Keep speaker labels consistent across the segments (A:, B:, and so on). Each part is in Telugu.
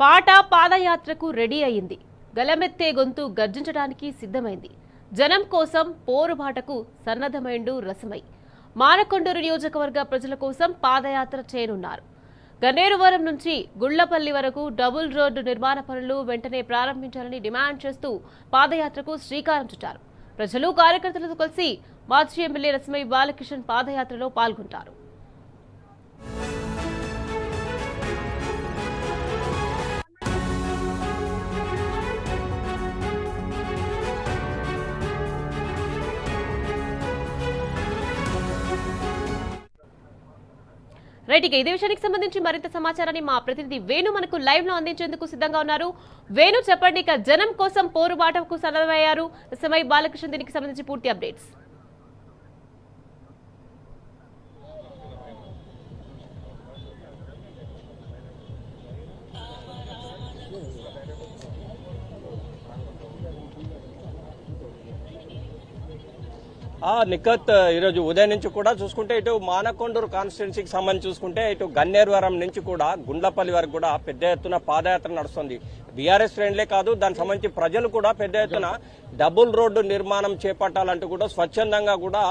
A: పాట పాదయాత్రకు రెడీ అయింది. గలమెత్తే గొంతు గర్జించడానికి సిద్ధమైంది. జనం కోసం పోరుబాటకు సన్నద్ధమైండు రసమై. మానకొండూరు నియోజకవర్గ ప్రజల కోసం పాదయాత్ర చేయనున్నారు. గన్నేరువరం నుంచి గుళ్లపల్లి వరకు డబుల్ రోడ్డు నిర్మాణ పనులు వెంటనే ప్రారంభించాలని డిమాండ్ చేస్తూ పాదయాత్రకు శ్రీకారం చుట్టారు. ప్రజలు కార్యకర్తలతో కలిసి మాజీ ఎమ్మెల్యే రసమై బాలకిషన్ పాదయాత్రలో పాల్గొంటారు. రైట్, ఇక ఇదే విషయానికి సంబంధించి మరింత సమాచారాన్ని మా ప్రతినిధి వేణు మనకు లైవ్ లో అందించేందుకు సిద్ధంగా ఉన్నారు. వేణు, చెప్పండి, ఇక జనం కోసం పోరుబాటకు సన్నద్ధమయ్యారు రసమై బాలకృష్ణ, దీనికి సంబంధించి పూర్తి అప్డేట్స్.
B: నిఖత్, ఈరోజు ఉదయం నుంచి కూడా చూసుకుంటే ఇటు మానకొండూరు కాన్స్టిట్యున్సీకి సంబంధించి చూసుకుంటే ఇటు గన్నేరువరం నుంచి కూడా గుండ్లపల్లి వరకు కూడా పెద్ద ఎత్తున పాదయాత్ర నడుస్తుంది. బీఆర్ఎస్ శ్రేణులే కాదు, దానికి సంబంధించి ప్రజలు కూడా పెద్ద ఎత్తున డబుల్ రోడ్డు నిర్మాణం చేపట్టాలంటూ కూడా స్వచ్ఛందంగా కూడా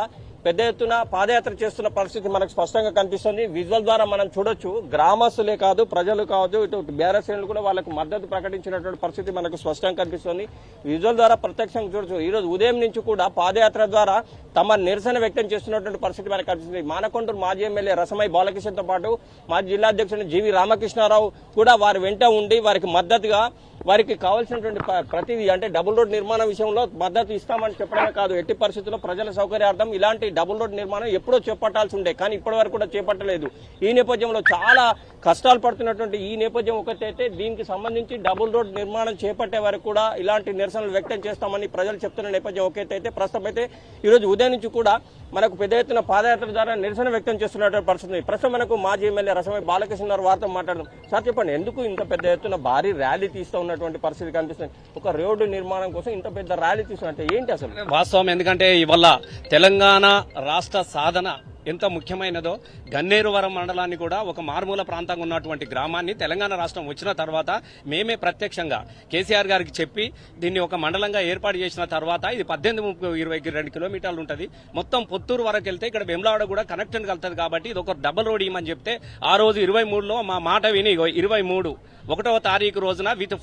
B: పెద్ద ఎత్తున పాదయాత్ర చేస్తున్న పరిస్థితి మనకు స్పష్టంగా కనిపిస్తుంది. విజువల్ ద్వారా మనం చూడొచ్చు, గ్రామస్తులే కాదు, ప్రజలు కాదు, ఇటు బీఆర్ఎస్ శ్రేణులు కూడా వాళ్ళకు మద్దతు ప్రకటించినటువంటి పరిస్థితి మనకు స్పష్టంగా కనిపిస్తుంది. విజువల్ ద్వారా ప్రత్యక్షంగా చూడొచ్చు. ఈ రోజు ఉదయం నుంచి కూడా పాదయాత్ర ద్వారా తమ నిరసన వ్యక్తం చేస్తున్నటువంటి పరిస్థితి మనకు కనిపిస్తుంది. మానకొండూరు మాజీ ఎమ్మెల్యే రసమై బాలకిషన్తో పాటు మాజీ జిల్లా అధ్యక్షుడు జీవి రామకృష్ణారావు కూడా వారి వెంట ఉండి వారికి మద్దతుగా వారికి కావాల్సినటువంటి ప్రతిదీ అంటే డబుల్ రోడ్ నిర్మాణం విషయంలో మద్దతు ఇస్తామని చెప్పడమే కాదు, ఎట్టి పరిస్థితుల్లో ప్రజల సౌకర్యార్థం ఇలాంటి డబుల్ రోడ్ నిర్మాణం ఎప్పుడో చేపట్టాల్సి ఉండే, కానీ ఇప్పటి వరకు కూడా చేపట్టలేదు. ఈ నేపథ్యంలో చాలా కష్టాలు పడుతున్నటువంటి ఈ నేపథ్యం ఒకటైతే దీనికి సంబంధించి డబుల్ రోడ్ నిర్మాణం చేపట్టే వరకు కూడా ఇలాంటి నిరసనలు వ్యక్తం చేస్తామని ప్రజలు చెప్తున్న నేపథ్యం ఒకటైతే ప్రస్తుతం అయితే ఈరోజు ఉదయం నుంచి కూడా మనకు పెద్ద ఎత్తున పాదయాత్ర ద్వారా నిరసన వ్యక్తం చేస్తున్నటువంటి పరిస్థితి. ప్రస్తుతం మనకు మాజీ ఎమ్మెల్యే రసమై బాలకృష్ణ వారితో మాట్లాడడం. సార్, చెప్పండి, ఎందుకు ఇంత పెద్ద ఎత్తున భారీ ర్యాలీ తీస్తూ ఉన్నటువంటి పరిస్థితి కనిపిస్తుంది? ఒక రోడ్డు నిర్మాణం కోసం ఇంత పెద్ద ర్యాలీ తీస్తున్నట్టే ఏంటి అసలు
C: వాస్తవం? ఎందుకంటే ఇవాళ తెలంగాణ రాష్ట్ర సాధన ఎంత ముఖ్యమైనదో, గన్నేరువరం మండలాన్ని కూడా ఒక మారుమూల ప్రాంతంగా ఉన్నటువంటి గ్రామాన్ని తెలంగాణ రాష్ట్రం వచ్చిన తర్వాత మేమే ప్రత్యక్షంగా కేసీఆర్ గారికి చెప్పి దీన్ని ఒక మండలంగా ఏర్పాటు చేసిన తర్వాత ఇది 18-22 కిలోమీటర్లు ఉంటుంది. మొత్తం పొత్తూరు వరకు వెళ్తే ఇక్కడ వెమ్లవాడ కూడా కనెక్షన్ కలుతుంది కాబట్టి ఇది ఒక డబుల్ రోడ్ ఇవ్వమని చెప్తే ఆ రోజు 23లో మా మాట విని 23 తారీఖు రోజున విత్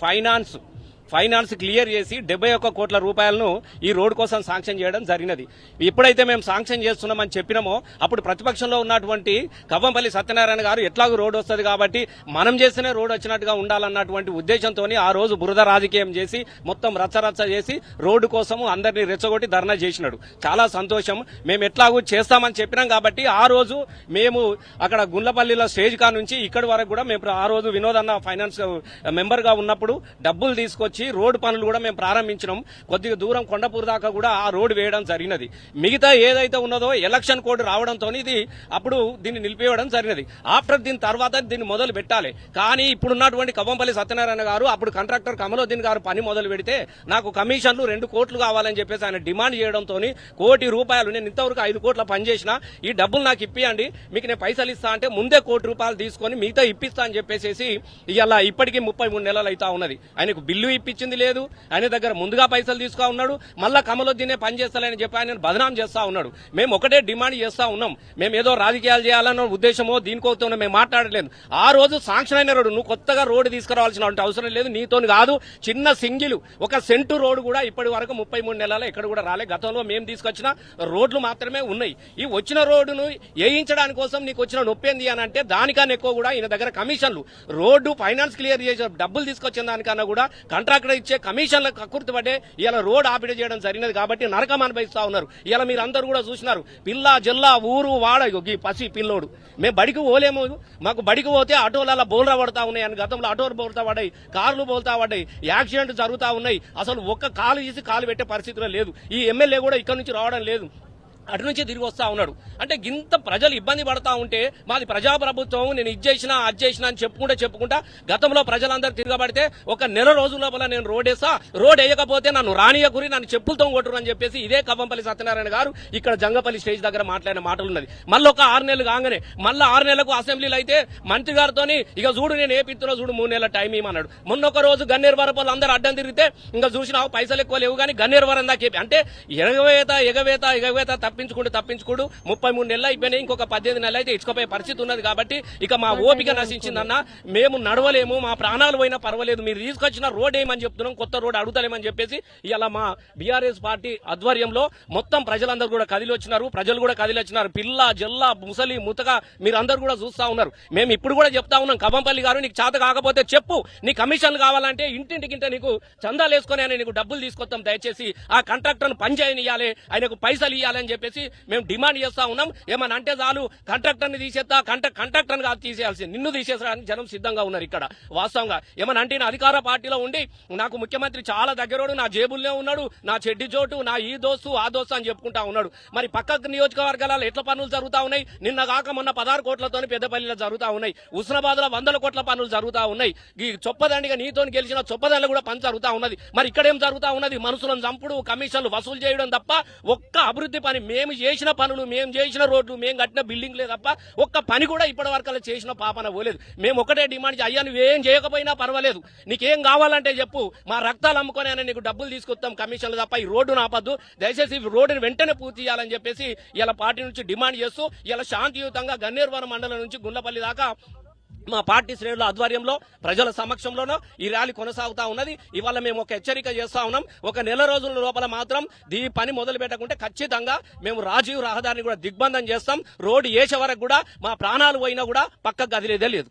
C: ఫైనాన్స్ క్లియర్ చేసి 71 కోట్ల రూపాయలను ఈ రోడ్ కోసం శాంక్షన్ చేయడం జరిగినది. ఎప్పుడైతే మేము శాంక్షన్ చేస్తున్నామని చెప్పినామో అప్పుడు ప్రతిపక్షంలో ఉన్నటువంటి కవ్వంపల్లి సత్యనారాయణ గారు ఎట్లాగూ రోడ్ వస్తుంది కాబట్టి మనం చేస్తేనే రోడ్ వచ్చినట్టుగా ఉండాలన్నటువంటి ఉద్దేశంతో ఆ రోజు బురద రాజకీయం చేసి మొత్తం రచ్చరచ్చ చేసి రోడ్డు కోసం అందరినీ రెచ్చగొట్టి ధర్నా చేసినాడు. చాలా సంతోషం. మేము ఎట్లాగూ చేస్తామని చెప్పినాం కాబట్టి ఆ రోజు మేము అక్కడ గుండ్లపల్లిలో స్టేజ్ కా నుంచి ఇక్కడి వరకు కూడా మేము ఆ రోజు వినోదన్న ఫైనాన్స్ మెంబర్ గా ఉన్నప్పుడు డబ్బులు తీసుకొచ్చి రోడ్డు పనులు కూడా మేము ప్రారంభించినాం. కొద్దిగా దూరం కొండపూర్ దాకా కూడా ఆ రోడ్డు వేయడం జరిగినది. మిగతా ఏదైతే ఉన్నదో ఎలక్షన్ కోడ్ రావడంతో ఇది అప్పుడు దీన్ని నిలిపివేయడం జరిగినది. ఆఫ్టర్ దీని తర్వాత దీన్ని మొదలు పెట్టాలి. కానీ ఇప్పుడున్నటువంటి కవ్వంపల్లి సత్యనారాయణ గారు అప్పుడు కాంట్రాక్టర్ కమలోద్దీన్ గారు పని మొదలు పెడితే నాకు కమిషన్లు 2 కోట్లు కావాలని చెప్పేసి ఆయన డిమాండ్ చేయడంతో ₹1 కోటి, నేను ఇంతవరకు 5 కోట్ల పని చేసిన, ఈ డబ్బులు నాకు ఇప్పియండి, మీకు నేను పైసలు ఇస్తా అంటే ముందే ₹1 తీసుకొని మిగతా ఇప్పిస్తా అని చెప్పేసి ఇలా ఇప్పటికీ 33 నెలలు అవుతా ఉన్నది. ఆయనకు బిల్లు ఇప్పించింది లేదు, ఆయన దగ్గర ముందుగా పైసలు తీసుకున్నా ఉన్నాడు, మళ్ళా కమలోద్దీనే పని చేస్తానని చెప్పి ఆయన బదనాం చేస్తా ఉన్నాడు. మేము ఒకటే డిమాండ్ చేస్తా ఉన్నాం, మేము ఏదో రాజకీయాలు చేయాలన్న ఉద్దేశమో దీనికోతో మేము మాట్లాడలేదు. ఆ రోజు శాంక్షన్ అయిన రోడ్డు నువ్వు కొత్తగా రోడ్డు తీసుకురావాల్సిన అవసరం లేదు, నీతో కాదు, చిన్న సింగిల్ 1 సెంటు రోడ్డు కూడా ఇప్పటి వరకు 33 నెలలు ఎక్కడ కూడా రాలే. గతంలో మేము తీసుకొచ్చిన రోడ్లు మాత్రమే ఉన్నాయి. ఈ వచ్చిన రోడ్డును వేయించడానికి కోసం నీకు వచ్చిన నొప్పి ఏంది అని అంటే దానికన్నా ఎక్కువ కూడా ఈయన దగ్గర కమిషన్లు, రోడ్డు ఫైనాన్స్ క్లియర్ చేసే డబ్బులు తీసుకొచ్చిన దానికన్నా కూడా కాంట్రాక్టర్ ఇచ్చే కమిషన్లకు కక్కుర్తిపడే ఇలా రోడ్ ఆపిడ చేయడం జరిగినది. కాబట్టి నరకం అనుభవిస్తా ఉన్నారు. ఇలా మీరు అందరూ కూడా చూసినారు, పిల్ల జిల్లా ఊరు వాడ ఈ పసి పిల్లోడు. మేము బడికి పోలేము, మాకు బడికి పోతే ఆటోలలో బోల్రా పడతా ఉన్నాయి అని గతంలో ఆటోలు బోల్తా పడ్డాయి, కార్లు బోల్తా పడ్డాయి, యాక్సిడెంట్ జరుగుతా ఉన్నాయి. అసలు ఒక్క కాలు తీసి కాలు పెట్టే పరిస్థితిలో లేదు. ఈ ఎమ్మెల్యే కూడా ఇక్కడ నుంచి రావడం లేదు. అటు నుంచి తిరిగి వస్తా ఉన్నాడు. అంటే ఇంత ప్రజలు ఇబ్బంది పడతా ఉంటే మాది ప్రజాప్రభుత్వం, నేను ఇది చేసినా అది చేసినా అని చెప్పుకుంటా గతంలో ప్రజలందరూ తిరగబడితే ఒక నెల రోజుల లోపల నేను రోడ్ వేస్తా, రోడ్ వేయకపోతే నన్ను రానియకురి, నన్ను చెప్పులతో కొట్టురు అని చెప్పేసి ఇదే కవ్వంపల్లి సత్యనారాయణ గారు ఇక్కడ జంగపల్లి స్టేజ్ దగ్గర మాట్లాడిన మాటలు ఉన్నది. మళ్ళీ ఒక 6 నెలలు కాగానే మళ్ళీ 6 నెలలకు అసెంబ్లీలో అయితే మంత్రి గారితో ఇక చూడు నేను ఏ పిత్తులో చూడు 3 నెలల టైం ఇవ్వమన్నాడు. మొన్న ఒక రోజు గన్నేరు వరపల్లి అందరూ అడ్డం తిరిగితే ఇంకా చూసినావు పైసలు ఎక్కువ లేవు కానీ గన్నేరు వరం దాకా అంటే ఎగవేత తప్పించుకుంటూ 33 నెలలు అయిపోయినాయి. ఇంకొక 18 నెలలు అయితే ఇచ్చుకోపోయే పరిస్థితి ఉన్నది. కాబట్టి ఇక మా ఓపిక నశించిందన్న, మేము నడవలేము, మా ప్రాణాలు పోయినా పర్వాలేదు, మీరు తీసుకొచ్చిన రోడ్ ఏమని చెప్తున్నాం, కొత్త రోడ్ అడుగుతలేమని చెప్పేసి ఇలా మా బీఆర్ఎస్ పార్టీ ఆధ్వర్యంలో మొత్తం ప్రజలందరూ కూడా కదిలి వచ్చినారు. ప్రజలు కూడా కదిలి వచ్చినారు. పిల్ల జల్ల ముసలి ముతక మీరందరూ కూడా చూస్తా ఉన్నారు. మేము ఇప్పుడు కూడా చెప్తా ఉన్నాం, కవ్వంపల్లి గారు నీకు చేత కాకపోతే చెప్పు, నీ కమిషన్లు కావాలంటే ఇంటింటికింటే నీకు చందాలు వేసుకొని ఆయన నీకు డబ్బులు తీసుకొస్తాం, దయచేసి ఆ కాంట్రాక్టర్ పని చేయనియాలి, ఆయనకు పైసలు ఇవ్వాలని చెప్పేసి మేము డిమాండ్ చేస్తా ఉన్నాం. ఏమని అంటే చాలు కాంట్రాక్టర్ ని తీసేస్తా, కాంట్రాక్టర్ కాదు తీసేయాల్సింది, నిన్ను తీసేసడానికి జనం సిద్ధంగా ఉన్నారు. ఇక్కడ వాస్తవంగా ఏమని అంటే అధికార పార్టీలో ఉండి నాకు ముఖ్యమంత్రి చాలా దగ్గరోడు, నా జేబుల్నే ఉన్నాడు, నా చెడ్డి చోటు, నా ఈ దోస్తు ఆ దోస్తు అని చెప్పుకుంటా ఉన్నాడు. మరి పక్క నియోజకవర్గాలలో ఎట్ల పనులు జరుగుతా ఉన్నాయి? నిన్న కాక మొన్న 16 కోట్లతో పెద్దపల్లిలో జరుగుతా ఉన్నాయి. హుస్నాబాద్ లో 100 కోట్ల పనులు జరుగుతా ఉన్నాయి. ఈ చొప్పదండిగా నీతో గెలిచిన చొప్పదండలు కూడా పని జరుగుతా ఉన్నది. మరి ఇక్కడేం జరుగుతా ఉన్నది? మనుషులను చంపుడు, కమిషన్లు వసూలు చేయడం తప్ప ఒక్క అభివృద్ధి పని, మేము చేసిన పనులు, మేము చేసిన రోడ్లు, మేము కట్టిన బిల్డింగ్లే తప్ప ఒక్క పని కూడా ఇప్పటి వరకు అలా చేసిన పాపన పోలేదు. మేము ఒకటే డిమాండ్, అయ్యా నువ్వేం చేయకపోయినా పర్వాలేదు, నీకేం కావాలంటే చెప్పు, మా రక్తాలు అమ్ముకొని అని నీకు డబ్బులు తీసుకొస్తాం, కమిషన్లు తప్ప ఈ రోడ్డు ఆపద్దు, దయచేసి ఈ రోడ్డుని వెంటనే పూర్తి చేయాలని చెప్పేసి ఇలా పార్టీ నుంచి డిమాండ్ చేస్తూ ఇలా శాంతియుతంగా గన్నేరువరం మండలం నుంచి గుండ్లపల్లి దాకా మా పార్టీ శ్రేణుల ఆధ్వర్యంలో ప్రజల సమక్షంలోనూ ఈ ర్యాలీ కొనసాగుతా ఉన్నది. ఇవాళ మేము ఒక హెచ్చరిక చేస్తా ఉన్నాం, ఒక నెల రోజుల లోపల మాత్రం ఈ పని మొదలు పెట్టకుంటే ఖచ్చితంగా మేము రాజీవ్ రహదారిని కూడా దిగ్బంధం చేస్తాం. రోడ్డు వేసే వరకు కూడా మా ప్రాణాలు పోయినా కూడా పక్కకు కదిలేదే లేదు.